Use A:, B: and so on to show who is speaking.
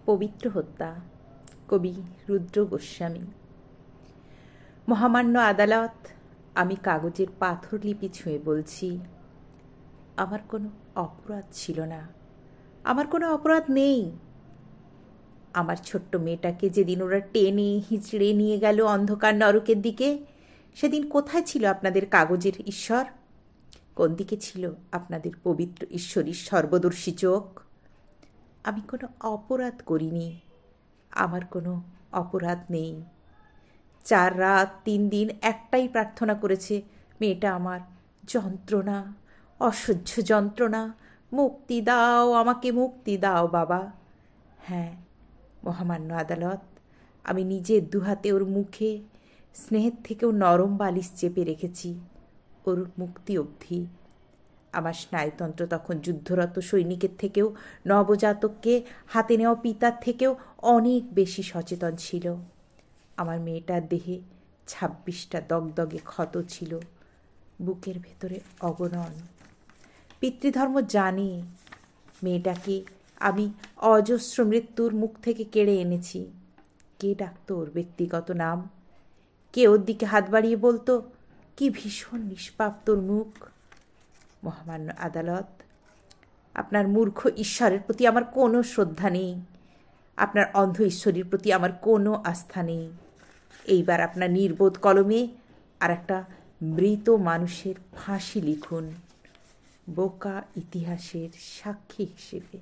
A: পবিত্র হত্যা, কবি রুদ্র গোস্বামী। মহামান্য আদালত, আমি কাগজের পাথরলিপি ছুঁয়ে বলছি, আমার কোনো অপরাধ ছিল না, আমার কোনো অপরাধ নেই। আমার ছোট্ট মেয়েটাকে যেদিন ওরা টেনে হিঁচড়ে নিয়ে গেল অন্ধকার নরকের দিকে, সেদিন কোথায় ছিল আপনাদের কাগজের ঈশ্বর? কোন দিকে ছিল আপনাদের পবিত্র ঈশ্বরীর সর্বদর্শী চোখ? আমি কোনো অপরাধ করিনি, আমার কোনো অপরাধ নেই। 4 রাত 3 দিন একটাই প্রার্থনা করেছে মেয়েটা আমার। যন্ত্রণা, অসহ্য যন্ত্রণা, মুক্তি দাও, আমাকে মুক্তি দাও বাবা। হ্যাঁ মহামান্য আদালত, আমি নিজের দুহাতে ওর মুখে স্নেহের থেকেও নরম বালিশ চেপে রেখেছি, ওর মুক্তি অবধি। আমার স্নায়ুতন্ত্র তখন যুদ্ধরত সৈনিকের থেকেও, নবজাতককে হাতে নেওয়া পিতার থেকেও অনেক বেশি সচেতন ছিল। আমার মেয়েটার দেহে 26টা দগদগে ক্ষত ছিল, বুকের ভেতরে অগণন। পিতৃধর্ম জানে মেয়েটাকে আমি অজস্র মৃত্যুর মুখ থেকে কেড়ে এনেছি। কে ডাকত ওর ব্যক্তিগত নাম? কে ওর দিকে হাত বাড়িয়ে বলতো, কি ভীষণ নিষ্পাপ তোর মুখ? মহামান্য আদালত, আপনার মূর্খ ঈশ্বরের প্রতি আমার কোনো শ্রদ্ধা নেই, আপনার অন্ধ ঈশ্বরের প্রতি আমার কোনো আস্থা নেই। এইবার আপনার নির্বোধ কলমে আর একটা মৃত মানুষের ফাঁসি লিখুন, বোকা ইতিহাসের সাক্ষী হিসেবে।